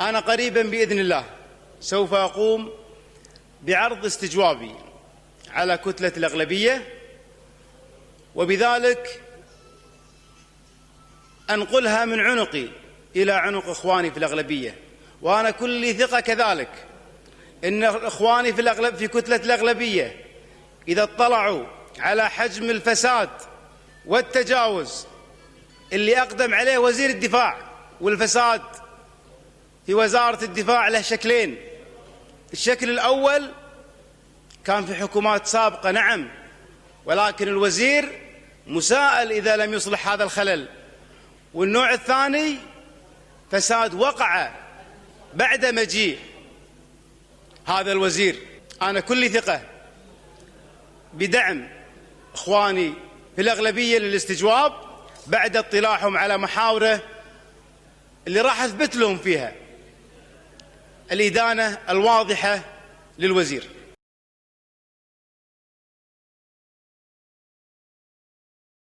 أنا قريبا بإذن الله سوف أقوم بعرض استجوابي على كتلة الأغلبية، وبذلك أنقلها من عنقي إلى عنق إخواني في الأغلبية. وأنا كل ثقة كذلك إن إخواني في كتلة الأغلبية إذا اطلعوا على حجم الفساد والتجاوز اللي أقدم عليه وزير الدفاع، والفساد في وزارة الدفاع له شكلين. الشكل الأول كان في حكومات سابقة، نعم، ولكن الوزير مساءل إذا لم يصلح هذا الخلل. والنوع الثاني فساد وقع بعد مجيء هذا الوزير. أنا كل ثقة بدعم إخواني في الأغلبية للاستجواب بعد اطلاعهم على محاوره اللي راح أثبت لهم فيها الإدانة الواضحة للوزير.